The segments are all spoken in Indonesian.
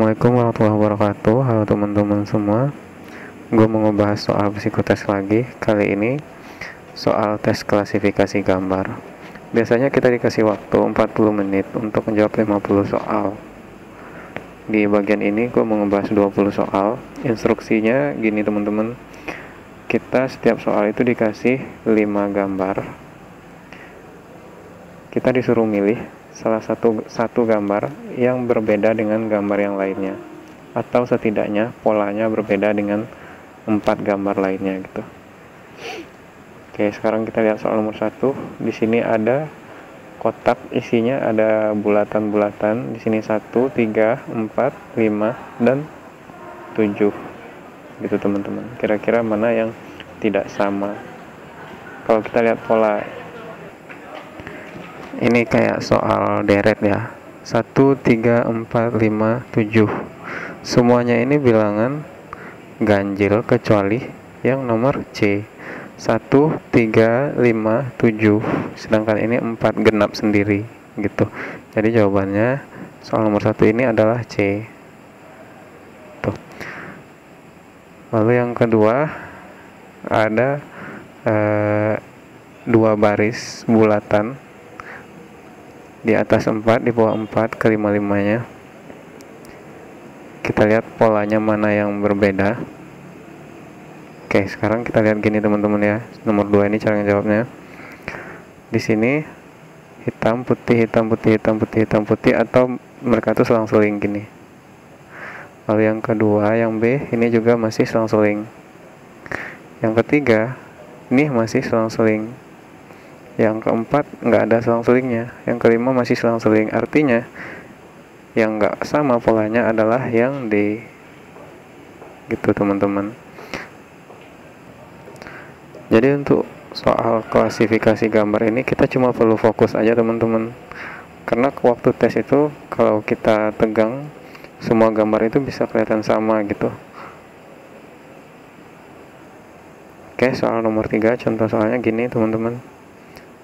Assalamualaikum warahmatullahi wabarakatuh. Halo teman-teman semua. Gue mau ngebahas soal psikotes lagi. Kali ini soal tes klasifikasi gambar. Biasanya kita dikasih waktu 40 menit untuk menjawab 50 soal. Di bagian ini gue mau ngebahas 20 soal. Instruksinya gini teman-teman. Kita setiap soal itu dikasih 5 gambar. Kita disuruh milih salah satu gambar yang berbeda dengan gambar yang lainnya, atau setidaknya polanya berbeda dengan 4 gambar lainnya gitu. Oke, sekarang kita lihat soal nomor 1. Di sini ada kotak, isinya ada bulatan-bulatan. Di sini 1, 3, 4, 5, dan 7 gitu teman-teman. Kira-kira mana yang tidak sama? Kalau kita lihat pola ini kayak soal deret ya, 1, 3, 4, 5, 7. Semuanya ini bilangan ganjil kecuali yang nomor C, 1, 3, 5, 7. Sedangkan ini 4 genap sendiri gitu. Jadi jawabannya soal nomor 1 ini adalah C. Tuh. Lalu yang kedua ada 2 baris bulatan, di atas 4, di bawah 4, ke 5-5-nya. Kita lihat polanya mana yang berbeda. Oke, sekarang kita lihat gini teman-teman ya. Nomor 2 ini cara jawabnya. Di sini hitam putih, hitam putih, hitam putih, hitam putih, atau mereka tuh selang-seling gini. Lalu yang kedua, yang B, ini juga masih selang-seling. Yang ketiga, ini masih selang-seling. Yang keempat nggak ada selang-selingnya. Yang kelima masih selang-seling. Artinya yang nggak sama polanya adalah yang D gitu teman-teman. Jadi untuk soal klasifikasi gambar ini kita cuma perlu fokus aja teman-teman, karena waktu tes itu kalau kita tegang semua gambar itu bisa kelihatan sama gitu. Oke, soal nomor 3, contoh soalnya gini teman-teman.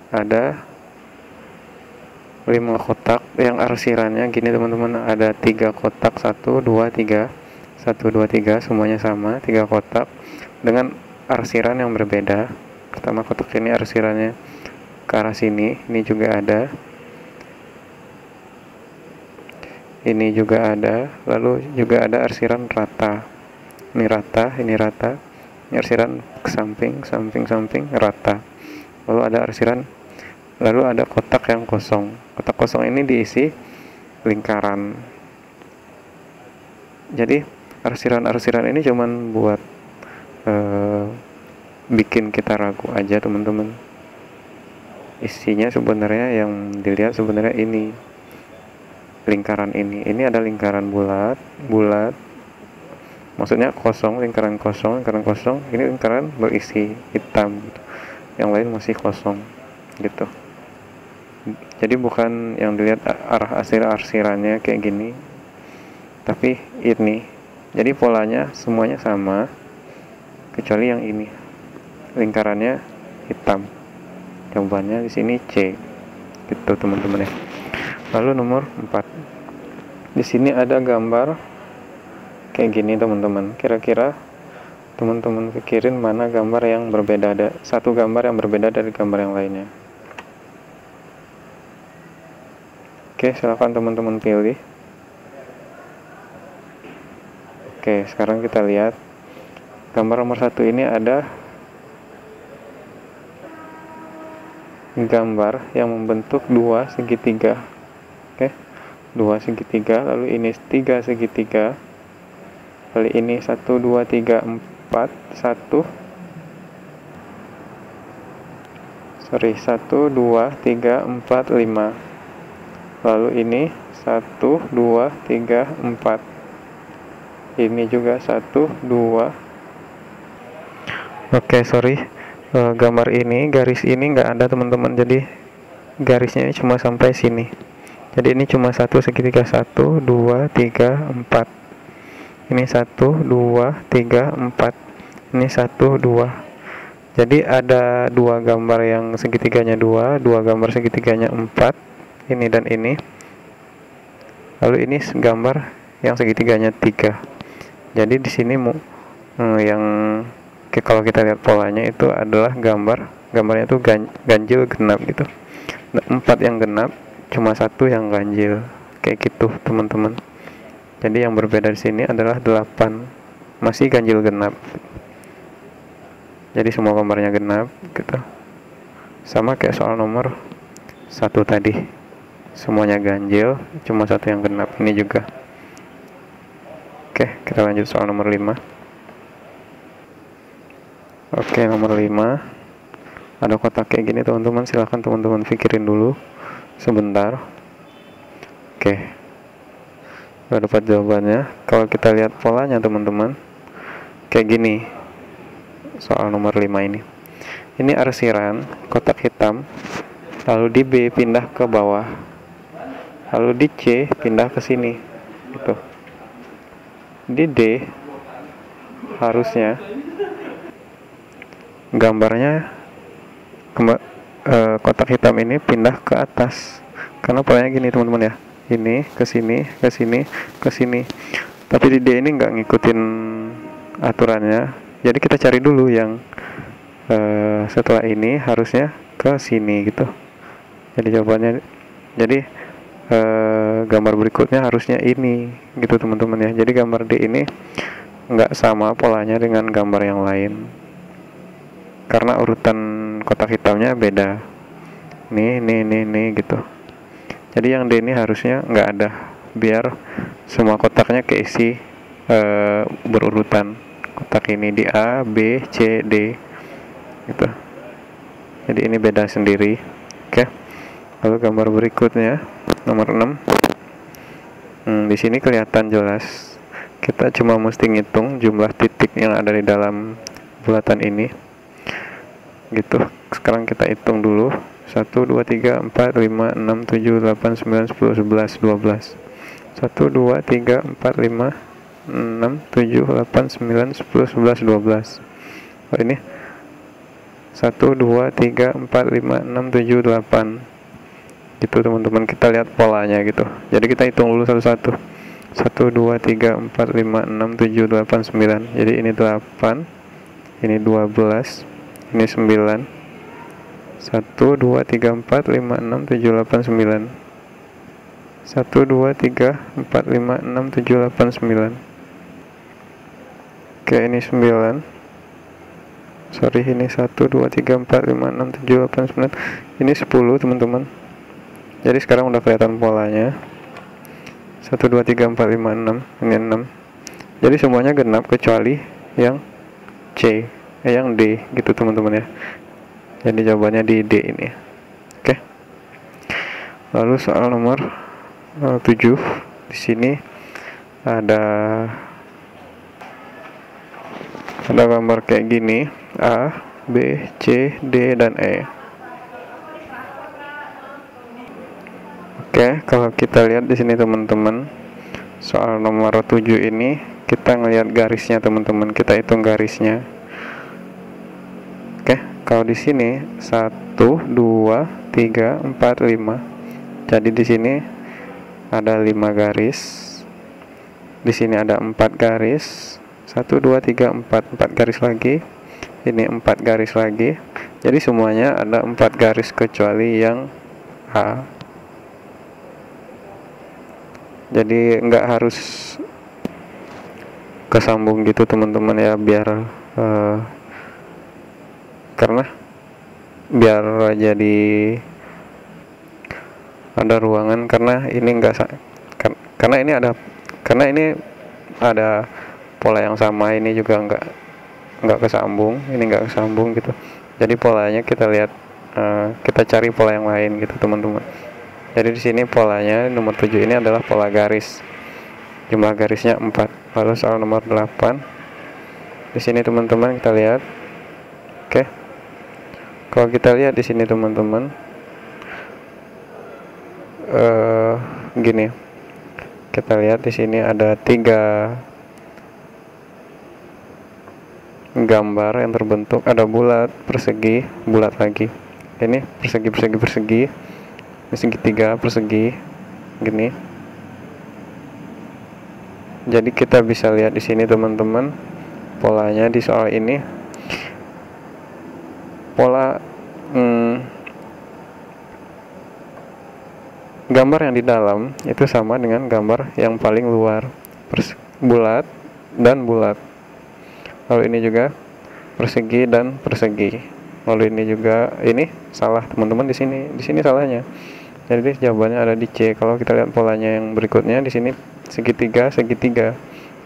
Ada 5 kotak yang arsirannya gini teman-teman. Ada 3 kotak, 1, 2, 3, 1, 2, 3, semuanya sama, 3 kotak dengan arsiran yang berbeda. Pertama kotak ini arsirannya ke arah sini, ini juga ada, ini juga ada, lalu juga ada arsiran rata. Ini rata, ini rata, ini arsiran ke samping, samping, samping, rata. Lalu ada arsiran, lalu ada kotak yang kosong. Kotak kosong ini diisi lingkaran. Jadi arsiran-arsiran ini cuman buat bikin kita ragu aja teman-teman. Isinya sebenarnya yang dilihat sebenarnya ini lingkaran ini. Ini ada lingkaran bulat, maksudnya kosong, lingkaran kosong, lingkaran kosong. Ini lingkaran berisi hitam gitu. Yang lain masih kosong gitu. Jadi bukan yang dilihat arah arsirannya kayak gini, tapi ini. Jadi polanya semuanya sama kecuali yang ini, lingkarannya hitam. Jawabannya di sini C gitu teman-teman ya. Lalu nomor 4, di sini ada gambar kayak gini teman-teman. Kira-kira teman-teman pikirin mana gambar yang berbeda. Ada satu gambar yang berbeda dari gambar yang lainnya. Oke, silakan teman-teman pilih. Oke, sekarang kita lihat gambar nomor 1 ini ada gambar yang membentuk 2 segitiga. Oke, 2 segitiga, lalu ini 3 segitiga. Lalu ini 1, 2, 3, 4, 1, 2, 3, 4, 5. Lalu ini 1, 2, 3, 4. Ini juga 1, 2. Oke, sorry. Gambar ini, garis ini nggak ada teman-teman. Jadi garisnya ini cuma sampai sini. Jadi ini cuma 1 segitiga, 1, 2, 3, 4. Ini 1, 2, 3, 4. Ini 1, 2. Jadi ada 2 gambar yang segitiganya 2 gambar segitiganya 4. Ini dan ini. Lalu ini gambar yang segitiganya 3. Jadi di sini yang kalau kita lihat polanya itu adalah gambarnya itu ganjil genap gitu. 4 yang genap, cuma 1 yang ganjil, kayak gitu teman-teman. Jadi yang berbeda di sini adalah 8 masih ganjil genap. Jadi semua gambarnya genap gitu. Sama kayak soal nomor 1 tadi, semuanya ganjil, cuma 1 yang genap. Ini juga. Oke, kita lanjut soal nomor 5. Oke, nomor 5. Ada kotak kayak gini teman-teman, silahkan teman-teman pikirin dulu sebentar. Oke, udah dapat jawabannya. Kalau kita lihat polanya teman-teman, kayak gini soal nomor 5 ini. Ini arsiran kotak hitam, lalu di B pindah ke bawah, lalu di C pindah ke sini gitu. Di D harusnya gambarnya kotak hitam ini pindah ke atas, karena polanya gini teman-teman ya, ini ke sini, ke sini, ke sini. Tapi di D ini nggak ngikutin aturannya, jadi kita cari dulu yang setelah ini harusnya ke sini gitu. Jadi jawabannya, jadi gambar berikutnya harusnya ini gitu teman-teman ya. Jadi gambar D ini nggak sama polanya dengan gambar yang lain, karena urutan kotak hitamnya beda. Nih gitu. Jadi yang D ini harusnya nggak ada, biar semua kotaknya keisi berurutan. Kotak ini di A, B, C, D gitu. Jadi ini beda sendiri. Oke. Lalu gambar berikutnya nomor 6. Di sini kelihatan jelas. Kita cuma mesti ngitung jumlah titik yang ada di dalam bulatan ini. Gitu. Sekarang kita hitung dulu. 1 2 3 4 5 6 7 8 9 10 11 12. 1 2 3 4 5 6 7 8 9 10 11 12. Oh, ini 1 2 3 4 5 6 7 8 gitu teman-teman. Kita lihat polanya gitu. Jadi kita hitung dulu satu-satu. 1 2 3 4 5 6 7 8 9. Jadi ini 8, ini 12, ini 9. 1 2 3 4 5 6 7 8 9. 1 2 3 4 5 6 7 8 9. Oke, ini 9. Sorry, ini 1 2 3 4 5 6 7 8 9. Ini 10 teman-teman. Jadi sekarang udah kelihatan polanya. 1 2 3 4 5 6. Ini 6. Jadi semuanya genap kecuali yang C, yang D gitu teman-teman ya. Jadi jawabannya di D ini. Oke. Lalu soal nomor 7. Di sini ada gambar kayak gini, A, B, C, D, dan E. Oke, kalau kita lihat di sini teman-teman, soal nomor 7 ini kita ngelihat garisnya teman-teman, kita hitung garisnya. Oke, kalau di sini 1 2 3 4 5. Jadi di sini ada 5 garis. Di sini ada 4 garis. 1 2 3 4 garis lagi. Ini 4 garis lagi. Jadi semuanya ada 4 garis kecuali yang A. Jadi nggak harus kesambung gitu teman-teman ya, biar karena biar jadi ada ruangan, karena ini karena ini ada pola yang sama, ini juga nggak kesambung, ini nggak kesambung gitu. Jadi polanya kita lihat, kita cari pola yang lain gitu teman-teman. Jadi di sini polanya nomor 7 ini adalah pola garis. Jumlah garisnya 4. Lalu soal nomor 8. Di sini teman-teman kita lihat. Oke. Kalau kita lihat di sini teman-teman, gini. Kita lihat di sini ada 3 gambar yang terbentuk, ada bulat, persegi, bulat lagi. Ini persegi. Ini segitiga, persegi, gini. Jadi kita bisa lihat di sini teman-teman, polanya di soal ini, pola gambar yang di dalam itu sama dengan gambar yang paling luar, bulat dan bulat. Lalu ini juga persegi dan persegi. Lalu ini juga, ini salah teman-teman, di sini salahnya. Jadi jawabannya ada di C. Kalau kita lihat polanya yang berikutnya, di sini segitiga, segitiga,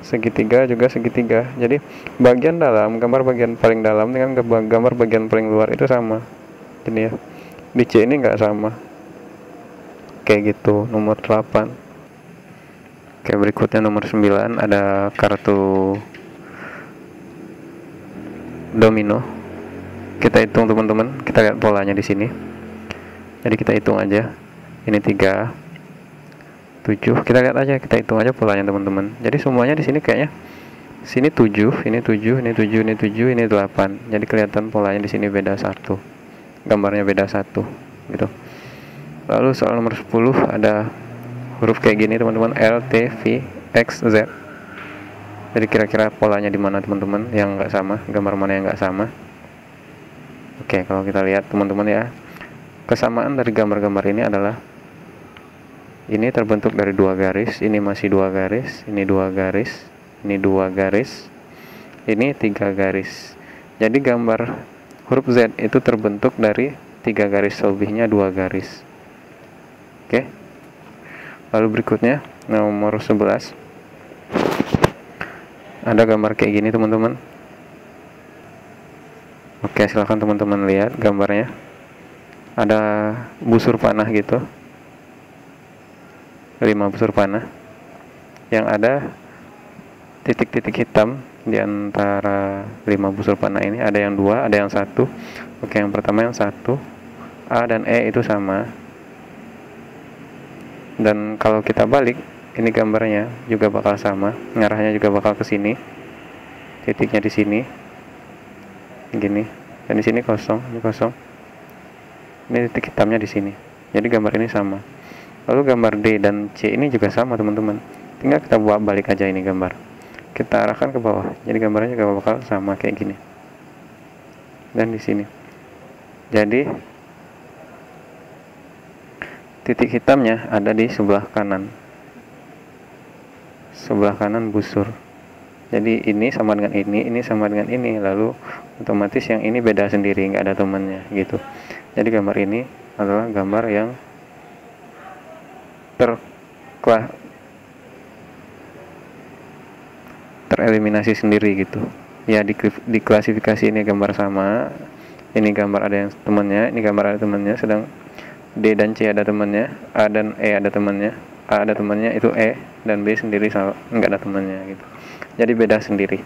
segitiga juga segitiga. Jadi bagian dalam, gambar bagian paling dalam dengan gambar bagian paling luar itu sama. Ini ya, di C ini nggak sama. Kayak gitu. Nomor 8. Oke, berikutnya nomor 9, ada kartu domino. Kita hitung teman-teman, kita lihat polanya di sini. Jadi kita hitung aja. Ini 3, 7. Kita lihat aja, kita hitung aja polanya teman-teman. Jadi semuanya di sini kayaknya sini 7, ini 7, ini 7, ini 7, ini 8. Jadi kelihatan polanya di sini beda 1. Gambarnya beda 1 gitu. Lalu soal nomor 10 ada huruf kayak gini teman-teman, L, T, V, X, Z. Jadi kira-kira polanya di mana teman-teman yang nggak sama, gambar mana yang nggak sama. Oke, kalau kita lihat teman-teman ya, kesamaan dari gambar-gambar ini adalah ini terbentuk dari 2 garis, ini masih 2 garis, ini 2 garis, ini 2 garis, ini 3 garis. Jadi gambar huruf Z itu terbentuk dari 3 garis, selebihnya 2 garis. Oke. Lalu berikutnya nomor 11. Ada gambar kayak gini teman-teman. Oke, silahkan teman-teman lihat gambarnya. Ada busur panah gitu, 5 busur panah yang ada titik-titik hitam di antara 5 busur panah ini. Ada yang 2, ada yang 1. Oke, yang pertama yang 1, A dan E itu sama. Dan kalau kita balik, ini gambarnya juga bakal sama, ngarahnya juga bakal ke sini. Titiknya di sini. Gini. Dan di sini kosong, ini kosong. Ini titik hitamnya di sini. Jadi gambar ini sama. Lalu gambar D dan C ini juga sama teman-teman. Tinggal kita buat balik aja ini gambar. Kita arahkan ke bawah. Jadi gambarnya juga bakal sama kayak gini. Dan di sini. Jadi titik hitamnya ada di sebelah kanan. Sebelah kanan busur. Jadi ini sama dengan ini sama dengan ini. Lalu otomatis yang ini beda sendiri, nggak ada temannya gitu. Jadi gambar ini adalah gambar yang tereliminasi sendiri gitu ya. Di klasifikasi ini gambar sama, ini gambar ada yang temannya, ini gambar ada temannya, sedang D dan C ada temannya, A dan E ada temannya, A ada temannya itu E, dan B sendiri nggak ada temannya gitu. Jadi beda sendiri.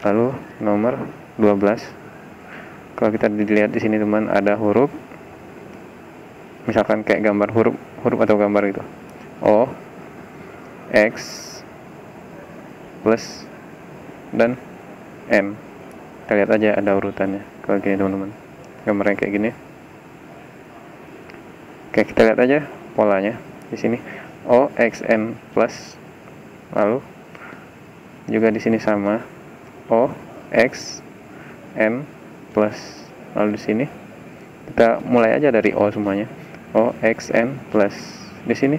Lalu nomor 12, kalau kita dilihat di sini teman, ada huruf, misalkan kayak gambar huruf atau gambar itu O, X, plus, dan M. Kita lihat aja ada urutannya. Kalau gini teman-teman, gambarnya kayak gini. Oke, kita lihat aja polanya di sini O, X, N, plus. Lalu juga di sini sama O, X, N, plus. Lalu di sini kita mulai aja dari O semuanya. O, X, N, plus. Di sini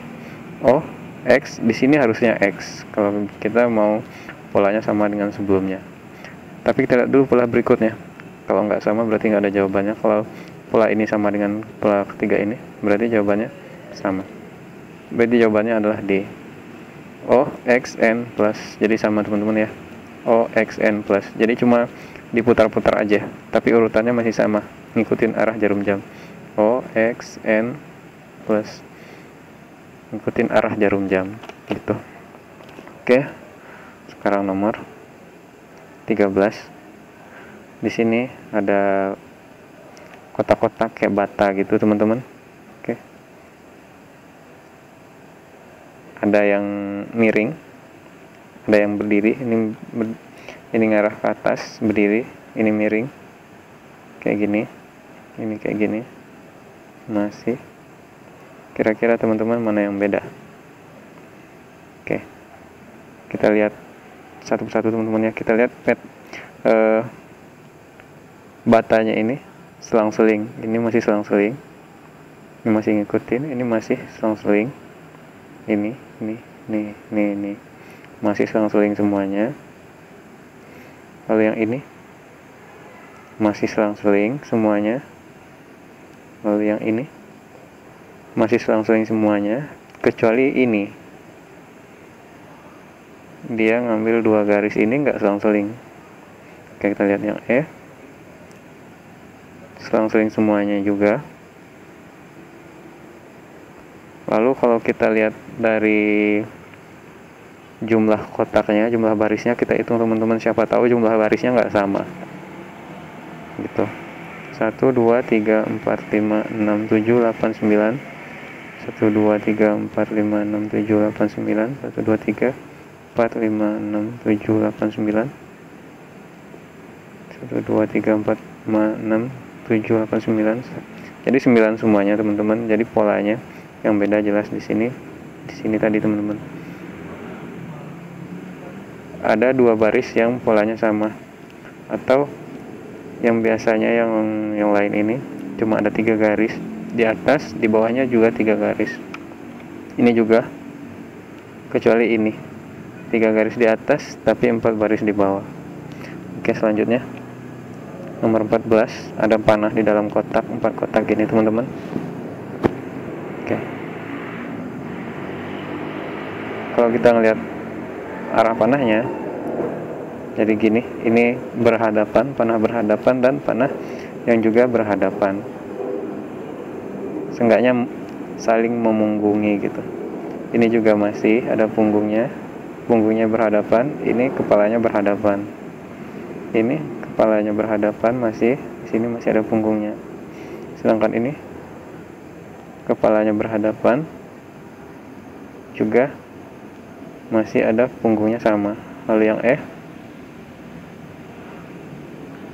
O, X, di sini harusnya X kalau kita mau polanya sama dengan sebelumnya. Tapi kita lihat dulu pola berikutnya. Kalau nggak sama berarti nggak ada jawabannya. Kalau pola ini sama dengan pola ketiga ini, berarti jawabannya sama. Berarti jawabannya adalah D. O, X, N, plus. Jadi sama teman-teman ya. O, X, N, plus. Jadi cuma diputar-putar aja, tapi urutannya masih sama, ngikutin arah jarum jam. O, X, N, plus. Ngikutin arah jarum jam gitu. Oke. Sekarang nomor 13. Di sini ada kotak-kotak kayak bata gitu teman-teman. Oke. Ada yang miring, ada yang berdiri. Ini ngarah ke atas, berdiri. Ini miring kayak gini. Ini kayak gini. Masih. Kira-kira teman-teman mana yang beda? Oke. Kita lihat satu persatu teman-teman ya. Kita lihat batanya ini selang-seling. Ini masih selang-seling. Ini masih ngikutin. Ini masih selang-seling. Ini masih selang-seling semuanya. Lalu yang ini masih selang-seling semuanya. Lalu yang ini masih selang-seling semuanya, kecuali ini. Dia ngambil 2 garis ini nggak selang-seling. Oke, kita lihat yang E. Selang-seling semuanya juga. Lalu kalau kita lihat dari jumlah kotaknya, jumlah barisnya, kita hitung teman-teman, siapa tahu jumlah barisnya nggak sama gitu. 1, 2, 3, 4, 5, 6, 7, 8, 9. 1, 2, 3, 4, 5, 6, 7, 8, 9. 1, 2, 3, 4, 5, 6, 7, 8, 9. 1, 2, 3, 4, 5, 6, 7, 8, 9. Jadi 9 semuanya teman-teman. Jadi polanya yang beda jelas di sini tadi teman-teman. Ada 2 baris yang polanya sama, atau yang biasanya yang lain ini cuma ada 3 garis di atas, di bawahnya juga 3 garis. Ini juga, kecuali ini 3 garis di atas tapi 4 baris di bawah. Oke, selanjutnya nomor 14, ada panah di dalam kotak, 4 kotak gini teman-teman. Oke, kalau kita ngelihat arah panahnya, jadi gini, ini berhadapan, panah berhadapan, dan panah yang juga berhadapan. Seenggaknya saling memunggungi gitu. Ini juga masih ada punggungnya berhadapan, ini kepalanya berhadapan. Ini kepalanya berhadapan, masih di sini masih ada punggungnya. Sedangkan ini kepalanya berhadapan, juga masih ada punggungnya sama. Lalu yang E,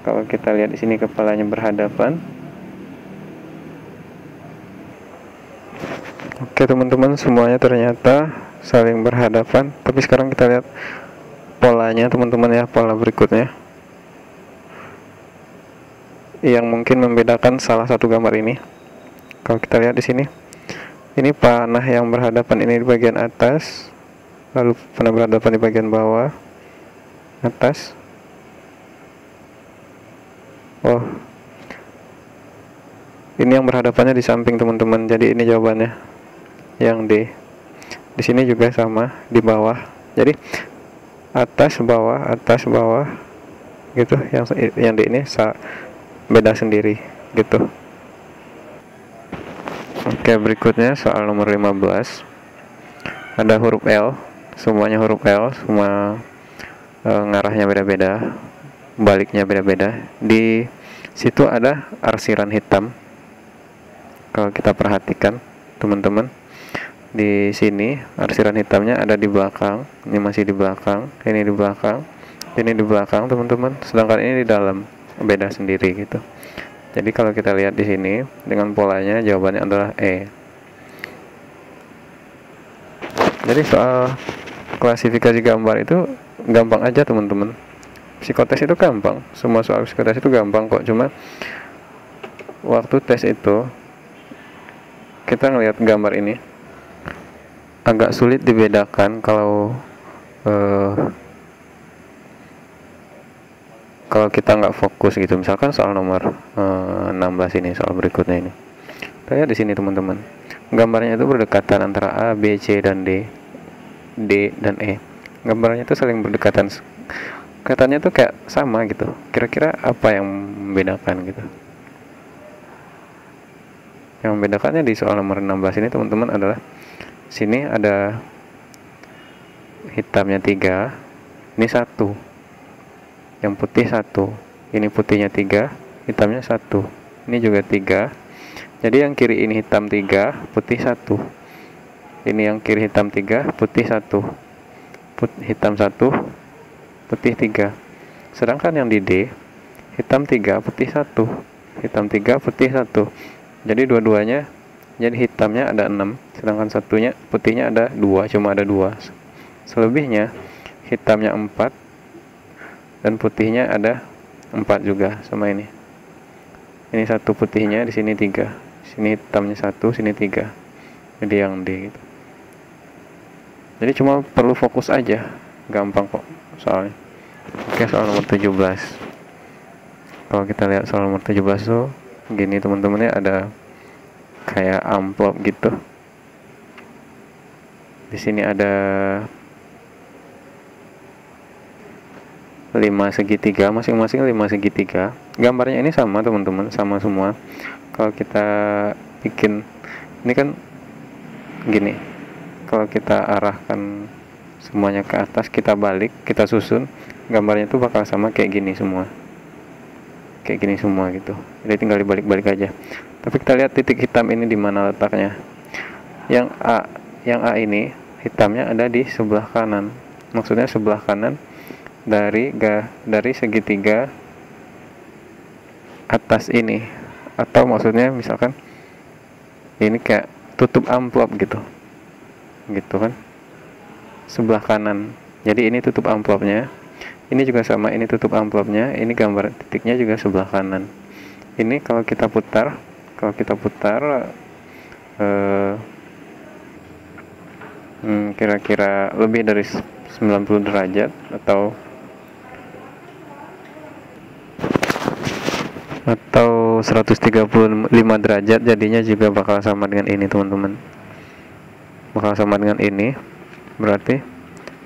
kalau kita lihat di sini kepalanya berhadapan. Oke teman-teman, semuanya ternyata saling berhadapan. Tapi sekarang kita lihat polanya teman-teman ya, pola berikutnya. Yang mungkin membedakan salah satu gambar ini. Kalau kita lihat di sini, ini panah yang berhadapan ini di bagian atas, lalu panah berhadapan di bagian bawah, atas. Oh, ini yang berhadapannya di samping teman-teman. Jadi ini jawabannya, yang D. Di sini juga sama, di bawah. Jadi atas bawah gitu. Yang D ini beda sendiri gitu. Oke, berikutnya soal nomor 15. Ada huruf L, semuanya huruf L, semua ngarahnya beda-beda, baliknya beda-beda. Di situ ada arsiran hitam. Kalau kita perhatikan teman-teman, di sini arsiran hitamnya ada di belakang. Ini masih di belakang, ini di belakang, ini di belakang teman-teman. Sedangkan ini di dalam, beda sendiri gitu. Jadi kalau kita lihat di sini dengan polanya, jawabannya adalah E. Jadi soal klasifikasi gambar itu gampang aja teman-teman. Psikotes itu gampang, semua soal psikotes itu gampang kok. Cuma waktu tes itu kita ngelihat gambar ini agak sulit dibedakan kalau kita nggak fokus gitu. Misalkan soal nomor 16 ini, soal berikutnya ini. Kita lihat di sini teman-teman, gambarnya itu berdekatan antara A, B, C, dan D, D dan E. Gambarnya itu saling berdekatan. Katanya tuh kayak sama gitu. Kira-kira apa yang membedakan gitu? Yang membedakannya di soal nomor 16 ini teman-teman adalah sini ada hitamnya 3, ini 1, yang putih 1, ini putihnya 3, hitamnya 1, ini juga 3. Jadi yang kiri ini hitam 3, putih 1. Ini yang kiri hitam 3, putih 1, hitam 1, putih 3. Sedangkan yang di D, hitam 3, putih 1, hitam 3, putih 1. Jadi dua-duanya, jadi hitamnya ada 6, sedangkan putihnya ada 2, cuma ada 2. Selebihnya hitamnya 4 dan putihnya ada 4 juga sama ini. Ini satu putihnya, di sini 3, sini hitamnya 1, sini 3. Jadi yang D gitu. Jadi cuma perlu fokus aja, gampang kok soalnya. Oke, soal nomor 17. Kalau kita lihat soal nomor 17 tuh gini teman-teman ya, ada kayak amplop gitu. Di sini ada 5 segitiga, masing-masing 5 segitiga. Gambarnya ini sama teman-teman, sama semua. Kalau kita bikin ini kan gini, kalau kita arahkan semuanya ke atas, kita balik, kita susun, gambarnya itu bakal sama kayak gini semua, kayak gini semua gitu. Jadi tinggal dibalik-balik aja. Tapi kita lihat titik hitam ini di mana letaknya. Yang A ini hitamnya ada di sebelah kanan, maksudnya sebelah kanan dari segitiga atas ini, atau maksudnya misalkan ini kayak tutup amplop gitu kan, sebelah kanan. Jadi ini tutup amplopnya, ini juga sama, ini tutup amplopnya, ini gambar titiknya juga sebelah kanan. Ini kalau kita putar kira-kira lebih dari 90 derajat atau 135 derajat, jadinya juga bakal sama dengan ini teman-teman, bakal sama dengan ini. Berarti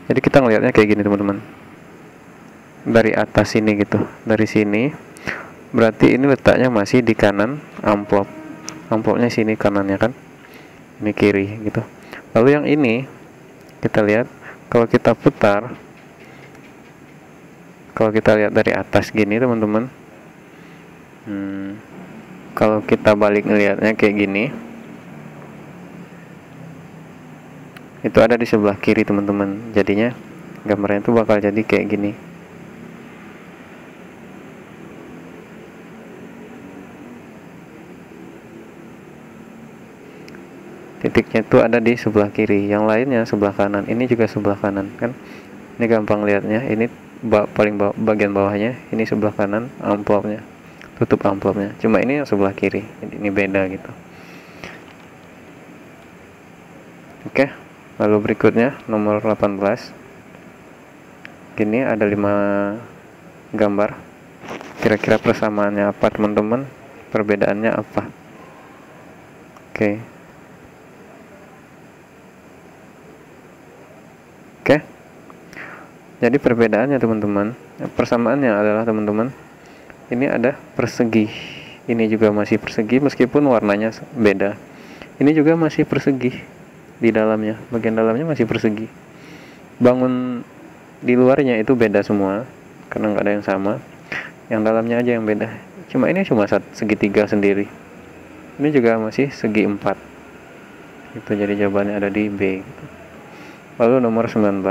jadi kita ngelihatnya kayak gini teman-teman, dari atas sini gitu, dari sini berarti ini letaknya masih di kanan amplopnya sini kanannya kan, ini kiri gitu. Lalu yang ini kita lihat, kalau kita putar, kalau kita lihat dari atas gini teman-teman, kalau kita balik ngelihatnya kayak gini, itu ada di sebelah kiri teman-teman. Jadinya gambarnya itu bakal jadi kayak gini. Titiknya itu ada di sebelah kiri, yang lainnya sebelah kanan. Ini juga sebelah kanan kan. Ini gampang lihatnya. Ini paling bagian bawahnya, ini sebelah kanan amplopnya, tutup amplopnya. Cuma ini yang sebelah kiri, ini beda gitu. Oke, lalu berikutnya nomor 18. Gini ada 5 gambar. Kira-kira persamaannya apa teman-teman? Perbedaannya apa? Oke. Jadi perbedaannya teman-teman, persamaannya adalah teman-teman, ini ada persegi, ini juga masih persegi meskipun warnanya beda. Ini juga masih persegi di dalamnya, bagian dalamnya masih persegi. Bangun di luarnya itu beda semua karena nggak ada yang sama, yang dalamnya aja yang beda. Cuma ini cuma segitiga sendiri. Ini juga masih segi 4. Itu jadi jawabannya ada di B gitu. Lalu nomor 19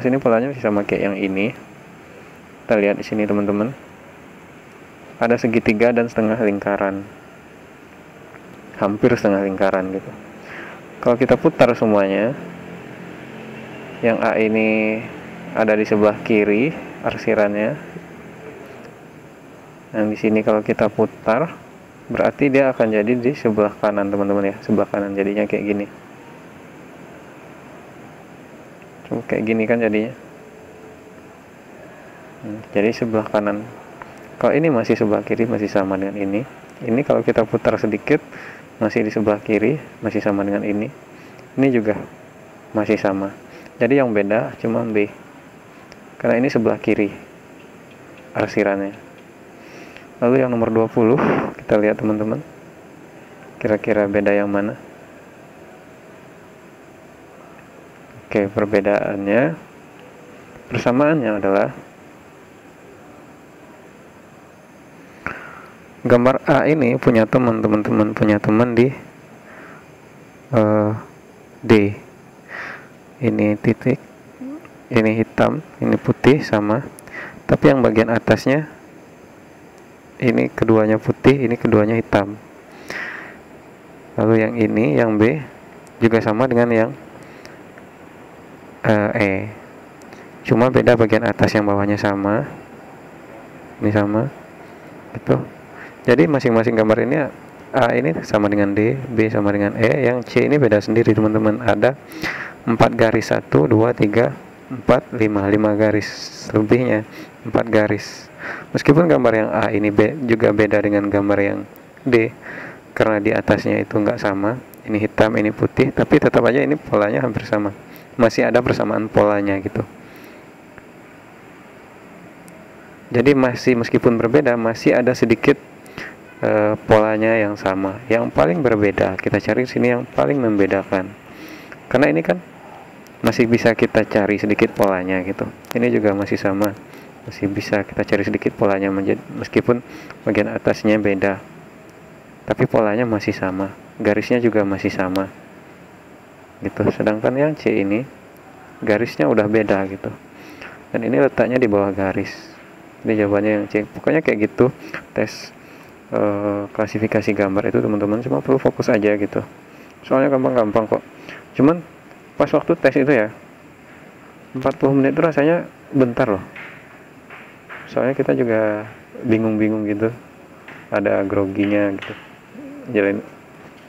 ini polanya masih sama kayak yang ini. Kita lihat di sini teman-teman, ada segitiga dan setengah lingkaran, hampir setengah lingkaran gitu. Kalau kita putar semuanya, yang A ini ada di sebelah kiri arsirannya. Yang di sini kalau kita putar, berarti dia akan jadi di sebelah kanan teman-teman ya, sebelah kanan. Jadinya kayak gini. Kayak gini kan jadinya. Jadi sebelah kanan. Kalau ini masih sebelah kiri, masih sama dengan ini. Ini kalau kita putar sedikit, masih di sebelah kiri, masih sama dengan ini. Ini juga masih sama. Jadi yang beda cuma B, karena ini sebelah kiri arsirannya. Lalu yang nomor 20, kita lihat teman-teman, kira-kira beda yang mana? Oke, perbedaannya, persamaannya adalah gambar A ini punya teman-teman punya teman di D. Ini titik, ini hitam, ini putih sama. Tapi yang bagian atasnya, ini keduanya putih, ini keduanya hitam. Lalu yang ini, yang B, juga sama dengan yang E. cuma beda bagian atas, yang bawahnya sama, ini sama gitu. Jadi masing-masing gambar ini, A ini sama dengan D, B sama dengan E, yang C ini beda sendiri teman-teman. Ada 4 garis, 1, 2, 3, 4, 5 garis lebihnya, 4 garis. Meskipun gambar yang A ini juga beda dengan gambar yang D, karena di atasnya itu nggak sama, ini hitam, ini putih, tapi tetap aja ini polanya hampir sama, masih ada persamaan polanya gitu. Jadi masih, meskipun berbeda, masih ada sedikit polanya yang sama. Yang paling berbeda kita cari sini, yang paling membedakan, karena ini kan masih bisa kita cari sedikit polanya gitu. Ini juga masih sama, masih bisa kita cari sedikit polanya, meskipun bagian atasnya beda, tapi polanya masih sama, garisnya juga masih sama gitu. Sedangkan yang C ini garisnya udah beda gitu, dan ini letaknya di bawah garis. Ini jawabannya yang C. Pokoknya kayak gitu tes klasifikasi gambar itu teman-teman, cuma perlu fokus aja gitu, soalnya gampang-gampang kok. Cuman pas waktu tes itu ya, 40 menit itu rasanya bentar loh, soalnya kita juga bingung-bingung gitu, ada groginya gitu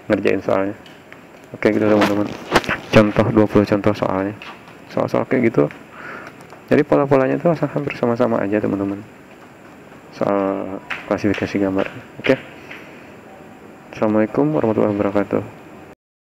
ngerjain soalnya. Oke gitu teman-teman, contoh 20 contoh soalnya, soal-soal kayak gitu. Jadi pola-polanya itu hampir sama-sama aja teman-teman, soal klasifikasi gambar. Oke. Assalamualaikum warahmatullahi wabarakatuh.